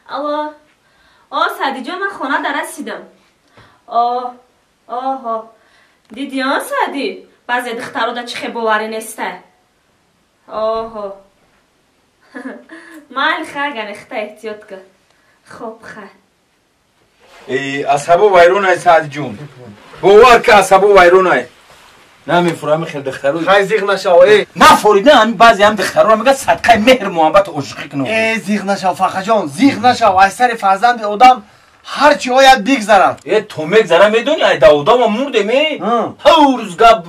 الله سعدی جان من خونه در رسیدم دیدی سعدی بعضی دخترها در چه باوری نیسته مال خاگن اخته احتیاط کن خوب اصحابو ویرونای سعدی جون باور که اصحابو ویرونای نمیفهمی خیلی دخترو خیلی زیغ نشو نفوریده همین بعضی هم دخترو میگه صدقه مهر محبت عشقی کنه زیغ نشو فخر جان زیغ نشو از سر فرزند آدم هر چی باید بگذرم تو میگذرم میدونی ای آدم مرده می هر روز گپ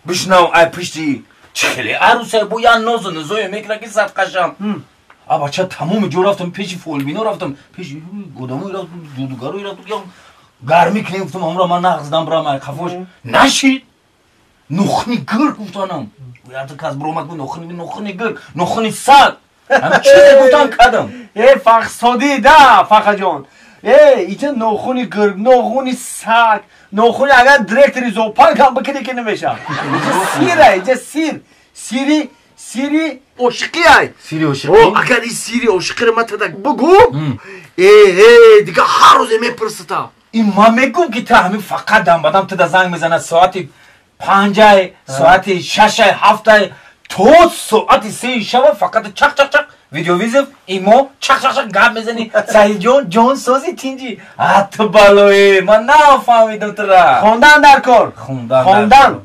بشنو ای پشتی چخلی عروسه بو یا نوز و نزوی میکنه که صدقشم بچه تمام جو رفتم پیش فولبینو رفتم پیش گودامو رفتم دودوگارو رفتم گرمی کنیم گفتم همراه من نغزدم برام خفوش نشید نخنی گر گفتانم یاد کس برومت بود نخنی گر نخنی سگ همه چیزی گفتم کدم فخصادی ده فخر جان اینجا نخونی گر نخونی سگ نخونی اگر درکتری زوپان کم بکنی که نمیشه اینجا سیره سیری عشقی ای سیری عشقی اگر این سیری عشقی رو من تدک بگو دیگه هر روز میپرستا این ما میگم که تا همین فقط دم بدم تو زنگ میزنه ساعتی 5 ساعتی 6 7 تو ساعتی 3 شب فقط چق چق چق ویدیو ویزف ایمو چق چق چق گپ میزنی سعید جون سازی تینجی تو بالوی من نفهمیدم تو را خوندن در کار خوندن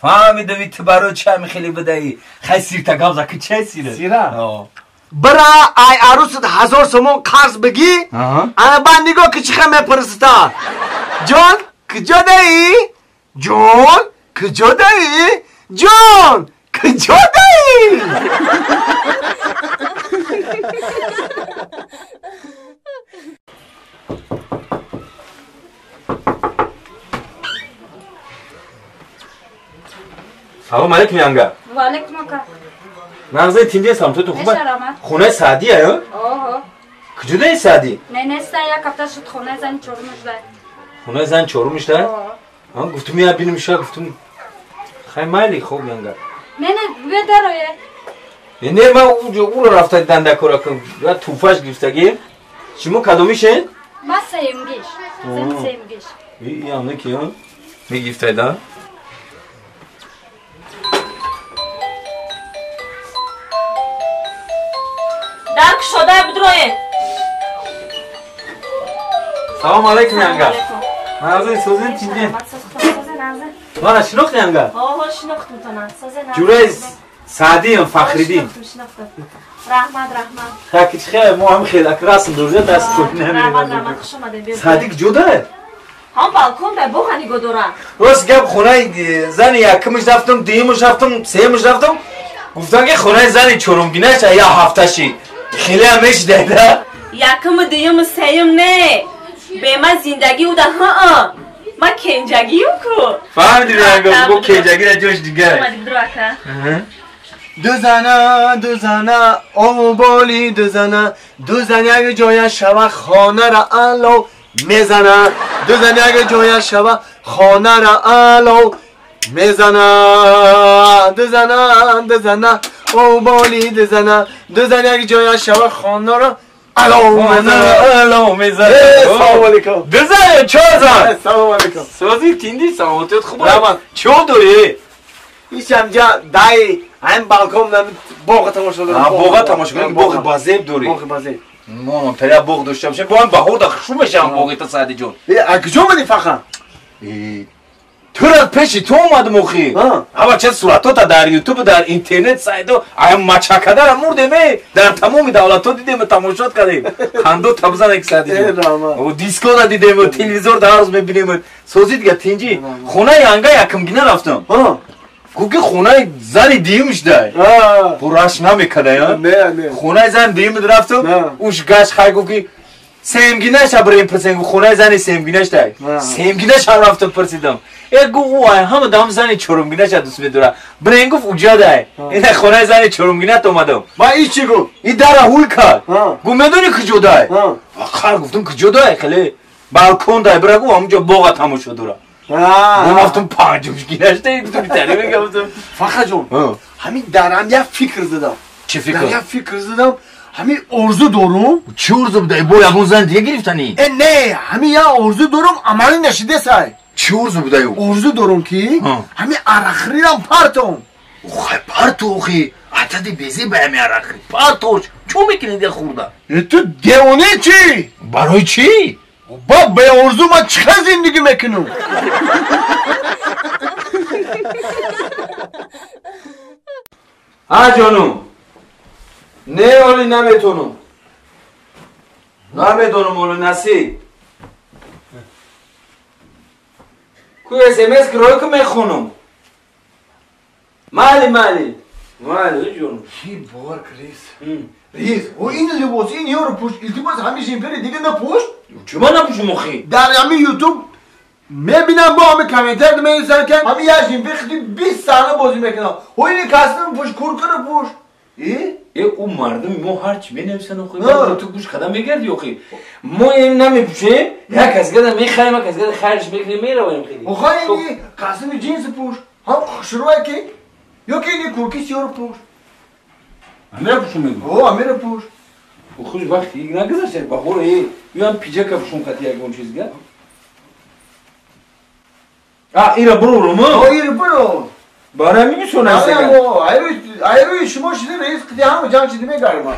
فهمیدم تو برای چه خیلی بدهی خیلی سیر تا گفت که چه سیره برا ای عروست 1000 سومون قرض بگی انا بعد نگاه که چخه میپرستا جون کجا دایی جون کجا دایی جون کجا دایی سلام علیکم یانگا و علیکم آقا نغزه تینجه سمتو تو خوبه خونه سعدی ها کجا دایی سعدی نه یک هفته شد خونه زن چهارمش ده خونه زن چهارمش ده گفتم یا بینم شا گفتم خیلی مایلی خوب یانگا نه بیا درویه نه من اون رو رفته دنده کارا کنم یا توفش گرفتگی شما کدومیشن؟ ما سیمگیش زن سیمگیش این همه کیان؟ میگیفته دن؟ درک شده بدرویه سلام علیکم یانگا نغزه سوزن چینجه وانا شنوخت یانگا شنوخت میتونم جوره سعدی هم فخریدین رحمت خاکی چخیه ما هم خیلی اکراسم دوزه دست کنی نمیریم سعدی کجا داره؟ هم بالکن ده بخانی گدورم راست گب خونه زن یکمش رفتم دیمش رفتم سهمش رفتم گفتن که خونه زن چهارمگینه شه یا هفتهشی خیلی همش دیده یکم دیم سیم نه به من زندگی بوده من کنجگی کو فهمیدی رنگا بگو کنجگی را جوش دیگه دو زنه او بالی دو زنه اگه جای شبه خانه را علو میزنه دو زنه اگه جای شبه خانه را علو میزنه دو زنه او بالی دو زنه اگه جای شبه خانه را الو میزنه سلام علیکم دو زنه چهار زن سلام علیکم سازی تیندی سلامتیت خوبه چه داری؟ ایشم جا دای هم بالکن باغ تماشا دارم باغ تماشا کنیم باغ بازیب داری باغ بازیب مامان تریا باغ داشته باشه با هم بهار دخشو بشم باغی تا سعدی جون کجا اومدی فخر تو را پیشی تو اومد موخی اما چه صورتات در یوتیوب در اینترنت سایدو ایم مچکه در مرده می در تمام دولت ها دیدیم تماشات کردیم خندو تبزن یک سعدی جون و دیسکو را دیدیم و تلویزور در روز میبینیم سوزی دیگه تینجی خونه یانگا یکم گینه رفتم گوگی خونه زن دیمش ده پراش نمیکنه یا خونه زن دیم رفتم اوش گاش خواهی گوگی سیمگینش هم بریم پرسیم خونه زن سیمگینش ده سیمگینش هم رفتم پرسیدم گو اوه همه دام زن چهارمگینش دوست میداره بریم گفت اوجا ده این خونه زن چهارمگینت اومدم با این چی گفت؟ این در هول کرد گو میدونی کجا ده آخر گفتم کجا ده خیلی بالکن ده برای گو همونجا باغ تماشا داره گفتم پنجمش گینش ده گفتم بیتری بگم فخر جون همین درم یک فکر زدم چه فکر؟ یک فکر زدم همین ارزو دارم چی ارزو بدهی؟ با یکون زن دیگه گرفتنی؟ نه همین یا ارزو دارم عملی نشیده سای چی ارزو بدهی؟ ارزو دارم که همین عرخری هم پرتم اوخی پرتو اوخی حتی دی بیزی به همین عرخری پرتوش چون میکنی دی خورده؟ تو دیونه چی؟ برای چی؟ با به ارزو من چقدر زندگی میکنم ها جانم نه اولی نمیتونم اولی نسی کوی اسمس گروه که میخونم مالی جانم چی بار کریس ریز و این لباس این یارو پوش التماس همیشه این پری دیگه نپوش چما نپوشم اخی در همین یوتیوب میبینم با همه کامنتر می‌نویسن که همین یه جیم خیلی 20 سال بازی میکنه و این کاستم پوش کورکر پوش اون مردم ما هرچی بنویسن اخی تو گوش قدم میگردی اخی ما این نمیپوشیم یک از گدم میخریم یک از گدم خرج میکنیم میرویم خیلی اخی این کاستم جینس پوش هم شروعه که یا که این کورکی یارو پوش همه را پوشم میگم همه را پوش خوش وقتی نگذاشته بخور یا هم پیجه که پوشم کتی اگه چیز گه ایره برو رو ما ایره برو برای همی میسونه است ایروی شما شده رئیس کتی همه جان چیدی میگرم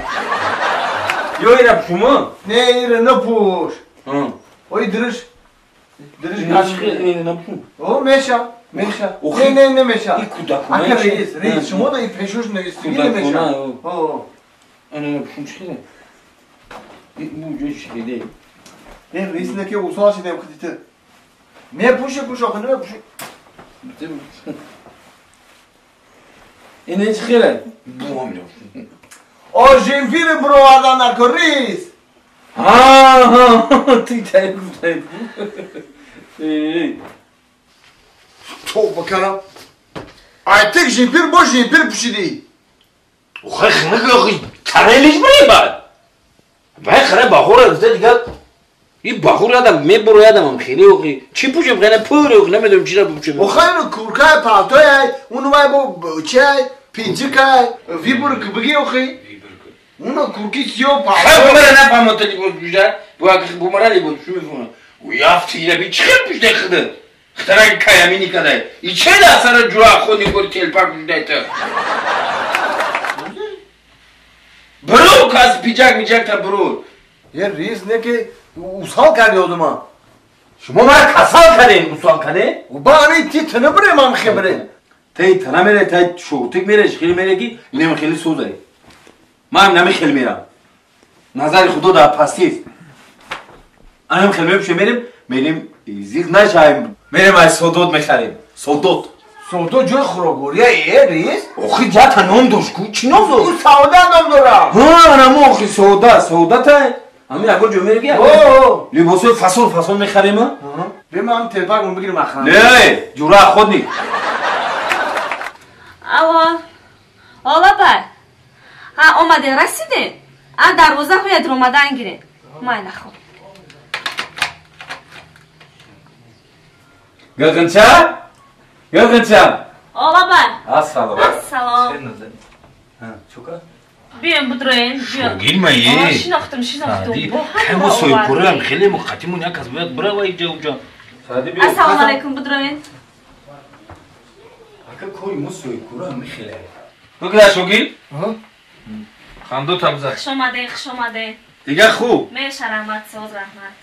یا ایره پوشم نه ایره نپوش اوی درش ایره نپوشم او میشه نه میشه این کودک اکر رئیس شما دا این پیشوش نویستی نمیشه انا نپوشم چیه این موجه چیه نه رئیس نکه اصلا شده کتی میپوشه آخه نمیپوشه اینه چی خیره؟ آرژنفیر برو آدم نکن ریز توی تایی گفتایی تو بکنم ایتک ژنفیر با ژنفیر پوشیدی خیلی خیلی خیلی ترهلیش بایی بعد خیلی بخور از دیگه این بخور یادم میبرو یادم هم خیلی اوخی چی پوشم خیلی پوره اوخی نمیدونم چی را پوشم اوخی اینو کورکای پالتوی اونو باید با چی پینچکای ویبر که بگی اوخی اونو کورکی سیو پالتوی خیلی بمره نفهم تا لیبود پوشتر بمره لیبود شو میفونه و یافتی یه بی چی خیلی پوشته خده خطرها که کایمی نکده این چه ده سر جوه خودی کوری تیل پاک پوشته تا برو کاز پیجک تا برو یه ریز نه که اوسال کردی آدم شما مرا کسال کردین اوسال کردین؟ و با همین تی تنه بره من خبره تای تنه میره تای شورتک میره خیلی میره کی اینم خیلی سوزه من نمی خیلی میرم نظر خدا در پستیست انم خیلی میریم زیغ نشایم میریم از سودود میخریم سودود جای خوراگوریه یه ریز اوخی جا تا نام دوش کو چی نام دو؟ او سعوده نام دارم نمو اوخی سوده تای همین اگر جو میره گیا لیباسو فصل میخریم بیم هم تلپک اون بگیریم اخرم نه جوره خود نی آلا بر آمده رسیده دروازه خوید رو آمدن گیره مایلا خوب گلگنچه آلا بر السلام چوکا بیام بدروین بیام گیرمایی شناختم همه سوی کوره هم خیلی مخاطیمون یک از باید برای وای جا السلام علیکم بدروین اگه کوری مو سوی کوره هم خیلی بگه شوگی خندو تبزه خوش آمده دیگه خوب میشه رحمت ساز رحمت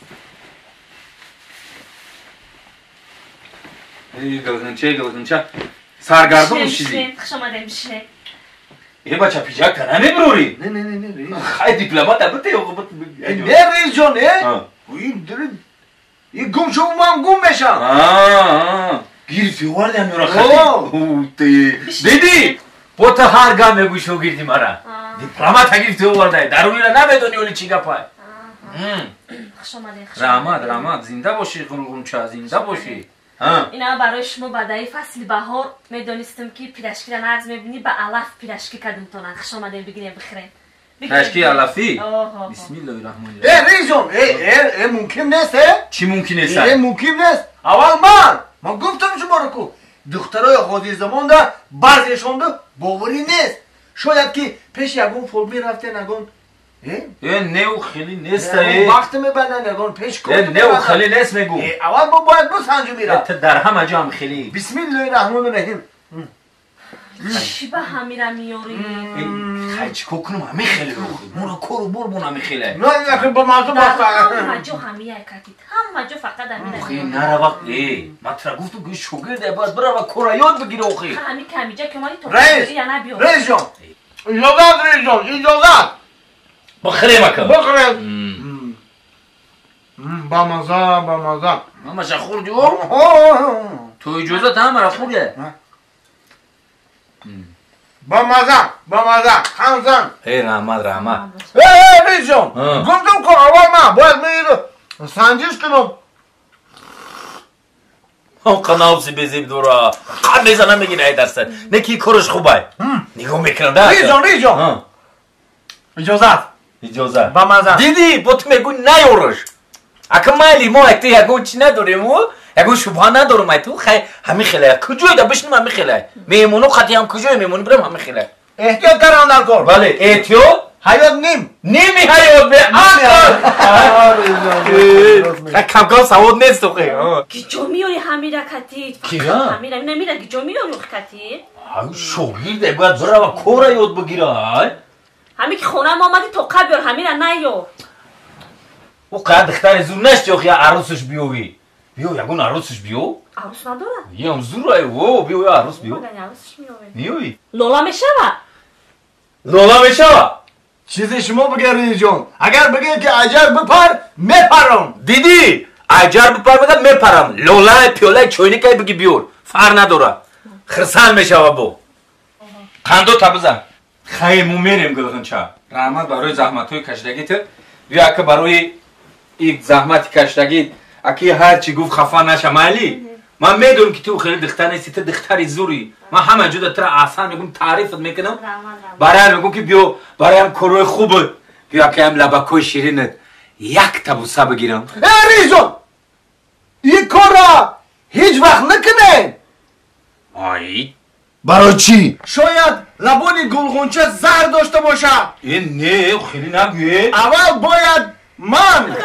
گلگنچه سرگردون میشیدی خوش آمده میشه یه بچه پیجک تا نمیبروری نه خیلی دیپلمات البته نه ریز جان این گم شو من گم بشم گیرفتی وارده هم میرا خیلی دیدی با تا هر گام بگوی شو گیردی مرا دیپلمات گیرفتی وارده درونی را نمیدونی ولی چی گپای خوش آمده رحمت زنده باشی قلقلچه زنده باشی اینا برای شما بدای فصل بهار میدونستم که پیرشکی را نرز میبینی به علف پیرشکی کدوم تونن خوش آمدین بگیریم بخیرین پیرشکی علفی بسم الله الرحمن الرحیم ریزون ممکن نیست چی ممکن نیست ممکن نیست اول من گفتم شما رو کو دخترای حاضر زمان ده بعضیشون ده باوری نیست شاید که پیش یگون فرمی رفته نگون نه او خیلی نیست وقت میبنه نگون پیش کن نه او خیلی نیست میگو اول ما باید بسنجو میره در همه جا هم خیلی بسم الله الرحمن الرحیم چی به همیره میاری؟ خیلی چیکار کنم همه خیلی روخی مونا کارو برمون همه خیلی نه نکن با مازو در بسته همه جا همیه کتید همه جا فقط همیره خیلی میاری نره وقت مطرح گفتو که شوگرده باید برای و کارا یاد بگیره اخی همی کمیجا که مالی تو رئیس یا نه بیار رئیس جان اجازت رئیس جان اجازت بخیره مکن بخره با مزه ماما شخور جو تو اجازت هم را خوده با مزه خمزن رحمت رئیس جان گفتم که اول من باید میره سنجش کنم قنابسی بزیب دورا قد میزنم بگین ای دسته نکی کارش خوبه نگاه میکنم ده رئیس جان اجازت با مزه دیدی با تو میگو نیورش اکا مالی ما اکتی یکو چی نداریم یکو شبه ندارم ای تو همین خیلی کجایی دا بشنیم همین خیلی میمونو خطی هم کجایی میمونی برم همین خیلی احتیاط کردم در کار بله احتیاط حیات نیمی حیات به کم سواد نیست تو خیلی گیجا میاری همیره کتید کیا؟ همیره نمیره گیجا میاری اخ کتید شوگیرده باید برای و کارا یاد بگیره همی که خونه ما آمدی تو بیار همیره نیار او قد دختر زور نشتی یا عروسش بیوی بیو یکون عروسش بیو عروس نداره یه هم زور رای او بیو یا عروس بیو مگه عروسش میاره نیوی لولا میشوه لولا میشوه چیزی شما بگه رئیس جان اگر بگه که اجر بپر میپرم دیدی اجر بپر بگه میپرم لولا پیوله چوینی که بگی بیور فر نداره خرسان میشوه بو قندو تا بزن خیمو میریم گلغن چه رحمت برای زحمت های کشدگیت بیا که برای یک زحمت کشدگیت اکی هر چی گفت خفا نشه مالی من میدونم که تو خیلی دختر نیستی تو دختری زوری من همه جدا تر آسان میگم تعریفت میکنم برای میگم که بیو برای هم کروی خوبه بیا که هم لبکوی شیرینت یک تبوسه بگیرم رئیس جان این کار را هیچ وقت نکنه آی برای چی؟ شاید لبانی گلغنچه زهر داشته باشه این نه خیلی نگوی اول باید من